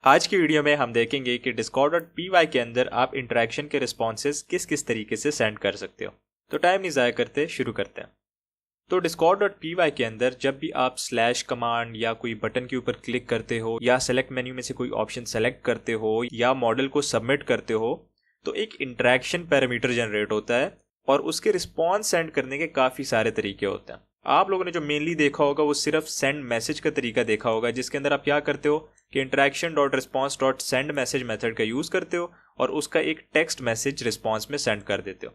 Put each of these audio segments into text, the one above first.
आज की वीडियो में हम देखेंगे कि discord.py के अंदर आप इंटरेक्शन के रिस्पॉन्सेज किस किस तरीके से सेंड कर सकते हो। तो टाइम नहीं ज़ाया करते, शुरू करते हैं। तो discord.py के अंदर जब भी आप स्लैश कमांड या कोई बटन के ऊपर क्लिक करते हो या सेलेक्ट मेन्यू में से कोई ऑप्शन सेलेक्ट करते हो या मॉडल को सबमिट करते हो तो एक इंटरेक्शन पैरामीटर जनरेट होता है और उसके रिस्पॉन्स सेंड करने के काफ़ी सारे तरीके होते हैं। आप लोगों ने जो मेनली देखा होगा वो सिर्फ सेंड मैसेज का तरीका देखा होगा, जिसके अंदर आप क्या करते हो कि interaction dot response dot send message method का यूज़ करते हो और उसका एक टेक्स्ट मैसेज रिस्पॉन्स में सेंड कर देते हो।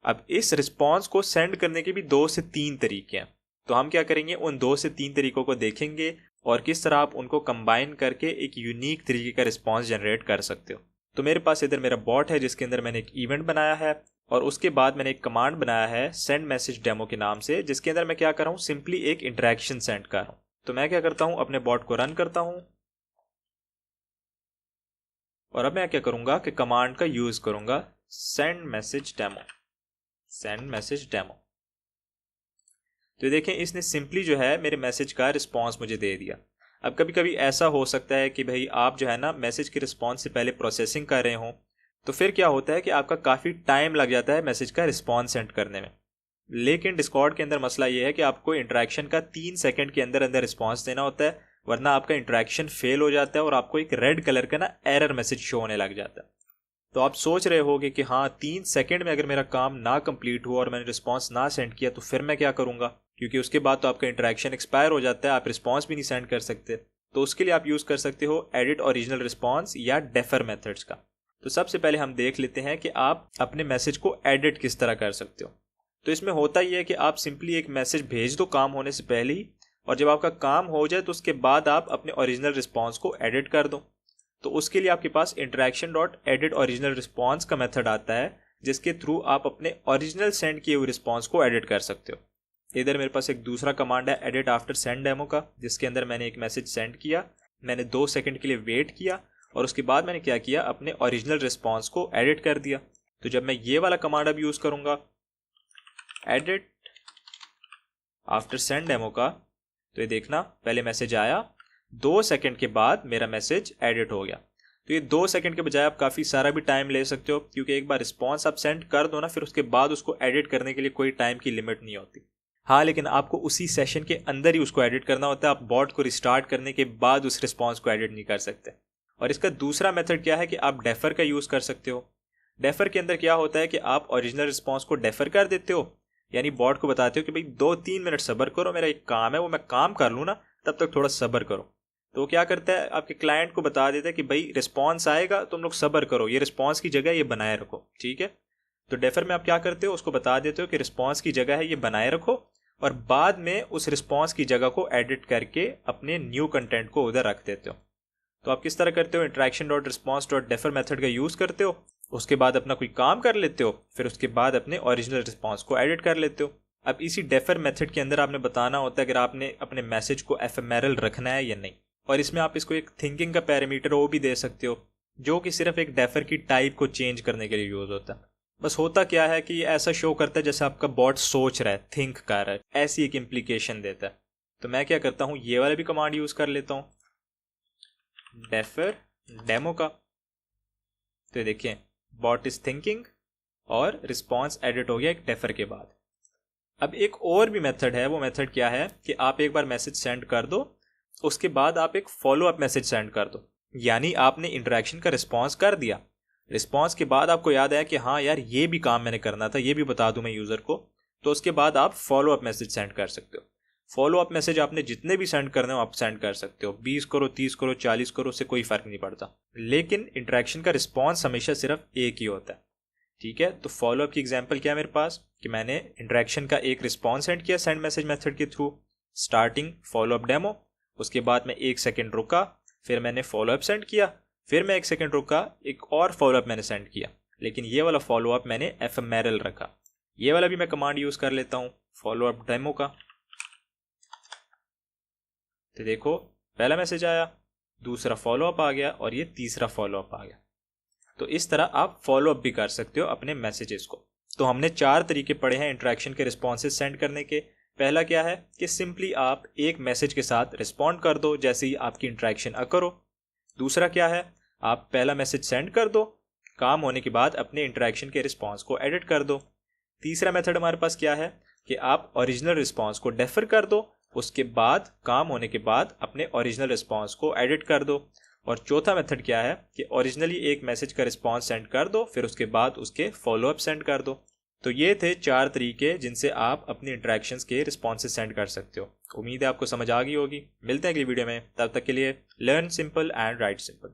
अब इस रिस्पॉन्स को सेंड करने के भी 2 से 3 तरीके हैं, तो हम क्या करेंगे उन 2 से 3 तरीकों को देखेंगे और किस तरह आप उनको कंबाइन करके एक यूनिक तरीके का रिस्पॉन्स जनरेट कर सकते हो। तो मेरे पास इधर मेरा बॉट है जिसके अंदर मैंने एक इवेंट बनाया है और उसके बाद मैंने एक कमांड बनाया है सेंड मैसेज डेमो के नाम से, जिसके अंदर मैं क्या कर रहा हूँ सिंपली एक इंटरेक्शन सेंड कर रहा हूँ। तो मैं क्या करता हूँ अपने बॉट को रन करता हूँ और अब मैं क्या करूँगा कि कमांड का यूज़ करूँगा सेंड मैसेज डेमो। तो देखें इसने सिंपली जो है मेरे मैसेज का रिस्पॉन्स मुझे दे दिया। अब कभी कभी ऐसा हो सकता है कि भाई आप जो है ना मैसेज के रिस्पॉन्स से पहले प्रोसेसिंग कर रहे हो, तो फिर क्या होता है कि आपका काफ़ी टाइम लग जाता है मैसेज का रिस्पॉन्स सेंड करने में। लेकिन डिस्कॉर्ड के अंदर मसला ये है कि आपको इंटरेक्शन का 3 सेकंड के अंदर अंदर रिस्पॉन्स देना होता है, वरना आपका इंटरेक्शन फेल हो जाता है और आपको एक रेड कलर का ना एरर मैसेज शो होने लग जाता है। तो आप सोच रहे होगे कि हाँ 3 सेकंड में अगर मेरा काम ना कंप्लीट हुआ और मैंने रिस्पॉन्स ना सेंड किया तो फिर मैं क्या करूँगा, क्योंकि उसके बाद तो आपका इंटरेक्शन एक्सपायर हो जाता है, आप रिस्पॉन्स भी नहीं सेंड कर सकते। तो उसके लिए आप यूज़ कर सकते हो एडिट ओरिजिनल रिस्पॉन्स या डेफर मेथड्स का। तो सबसे पहले हम देख लेते हैं कि आप अपने मैसेज को एडिट किस तरह कर सकते हो। तो इसमें होता ही है कि आप सिंपली एक मैसेज भेज दो काम होने से पहले ही, और जब आपका काम हो जाए तो उसके बाद आप अपने ओरिजिनल रिस्पॉन्स को एडिट कर दो। तो उसके लिए आपके पास interaction dot edit original response का मेथड आता है, जिसके थ्रू आप अपने ओरिजिनल सेंड किए हुए रिस्पॉन्स को एडिट कर सकते हो। इधर मेरे पास एक दूसरा कमांड है एडिट आफ्टर सेंड डेमो का, जिसके अंदर मैंने एक मैसेज सेंड किया, मैंने 2 सेकंड के लिए वेट किया और उसके बाद मैंने क्या किया अपने ओरिजिनल रिस्पॉन्स को एडिट कर दिया। तो जब मैं ये वाला कमांड अब यूज़ करूँगा एडिट आफ्टर सेंड डेमो का, तो ये देखना पहले मैसेज आया, 2 सेकंड के बाद मेरा मैसेज एडिट हो गया। तो ये 2 सेकंड के बजाय आप काफ़ी सारा भी टाइम ले सकते हो, क्योंकि एक बार रिस्पॉन्स आप सेंड कर दो ना फिर उसके बाद उसको एडिट करने के लिए कोई टाइम की लिमिट नहीं होती। हाँ लेकिन आपको उसी सेशन के अंदर ही उसको एडिट करना होता है, आप बॉट को रिस्टार्ट करने के बाद उस रिस्पॉन्स को एडिट नहीं कर सकते। और इसका दूसरा मेथड क्या है कि आप डेफर का यूज़ कर सकते हो। डेफर के अंदर क्या होता है कि आप ओरिजिनल रिस्पॉन्स को डेफर कर देते हो, यानी बॉट को बताते हो कि भाई 2-3 मिनट सब्र करो, मेरा एक काम है वो मैं काम कर लूँ ना, तब तक थोड़ा सब्र करो। तो वो क्या करता है आपके क्लाइंट को बता देता है कि भाई रिस्पॉन्स आएगा तुम लोग सब्र करो, ये रिस्पॉन्स की जगह ये बनाए रखो, ठीक है। तो डेफर में आप क्या करते हो उसको बता देते हो कि रिस्पॉन्स की जगह है ये बनाए रखो, और बाद में उस रिस्पॉन्स की जगह को एडिट करके अपने न्यू कंटेंट को उधर रख देते हो। तो आप किस तरह करते हो, interaction dot response dot defer method का यूज़ करते हो, उसके बाद अपना कोई काम कर लेते हो, फिर उसके बाद अपने ओरिजिनल रिस्पॉन्स को एडिट कर लेते हो। अब इसी डेफर मेथड के अंदर आपने बताना होता है अगर आपने अपने मैसेज को एफएमआरएल रखना है या नहीं, और इसमें आप इसको एक थिंकिंग का पैरामीटर वो भी दे सकते हो, जो कि सिर्फ एक डेफर की टाइप को चेंज करने के लिए यूज़ होता है। बस होता क्या है कि ये ऐसा शो करता है जैसे आपका बॉट सोच रहा है, थिंक कर रहा है, ऐसी एक इम्प्लीकेशन देता है। तो मैं क्या करता हूँ ये वाला भी कमांड यूज़ कर लेता हूँ डेफर डेमो का। तो देखिए बॉट इज थिंकिंग और रिस्पॉन्स एडिट हो गया एक डेफर के बाद। अब एक और भी मेथड है, वो मेथड क्या है कि आप एक बार मैसेज सेंड कर दो, उसके बाद आप एक फॉलो अप मैसेज सेंड कर दो, यानी आपने इंटरेक्शन का रिस्पॉन्स कर दिया, रिस्पॉन्स के बाद आपको याद आया कि हाँ यार ये भी काम मैंने करना था, ये भी बता दूं मैं यूज़र को, तो उसके बाद आप फॉलो अप मैसेज सेंड कर सकते हो। फॉलो अप मैसेज आपने जितने भी सेंड करने हो आप सेंड कर सकते हो, 20 करो 30 करो 40 करो, उससे कोई फ़र्क नहीं पड़ता, लेकिन इंटरेक्शन का रिस्पॉन्स हमेशा सिर्फ एक ही होता है, ठीक है। तो फॉलो अप की एग्जांपल क्या है मेरे पास कि मैंने इंटरेक्शन का एक रिस्पॉन्स सेंड किया सेंड मैसेज मेथड के through, starting follow up demo, उसके बाद मैं 1 सेकेंड रुका, फिर मैंने फॉलो अप सेंड किया, फिर मैं 1 सेकेंड रुका, एक और फॉलो अप मैंने सेंड किया, लेकिन ये वाला फॉलो अप मैंने एफएमआरएल रखा। ये वाला भी मैं कमांड यूज़ कर लेता हूँ फॉलो अप डेमो का। तो देखो पहला मैसेज आया, दूसरा फॉलो अप आ गया और ये तीसरा फॉलो अप आ गया। तो इस तरह आप फॉलो अप भी कर सकते हो अपने मैसेजेस को। तो हमने 4 तरीके पढ़े हैं इंटरेक्शन के रिस्पॉन्सेज सेंड करने के। पहला क्या है कि सिंपली आप एक मैसेज के साथ रिस्पॉन्ड कर दो जैसे ही आपकी इंटरेक्शन अकर हो। दूसरा क्या है, आप पहला मैसेज सेंड कर दो, काम होने के बाद अपने इंटरेक्शन के रिस्पॉन्स को एडिट कर दो। तीसरा मेथड हमारे पास क्या है कि आप ओरिजिनल रिस्पॉन्स को डेफर कर दो, उसके बाद काम होने के बाद अपने ओरिजिनल रिस्पॉन्स को एडिट कर दो। और चौथा मेथड क्या है कि ओरिजिनली एक मैसेज का रिस्पॉन्स सेंड कर दो, फिर उसके बाद उसके फॉलोअप सेंड कर दो। तो ये थे 4 तरीके जिनसे आप अपनी इंटरेक्शंस के रिस्पॉन्सेज सेंड कर सकते हो। उम्मीद है आपको समझ आ गई होगी। मिलते हैं अगली वीडियो में, तब तक के लिए learn simple and right simple.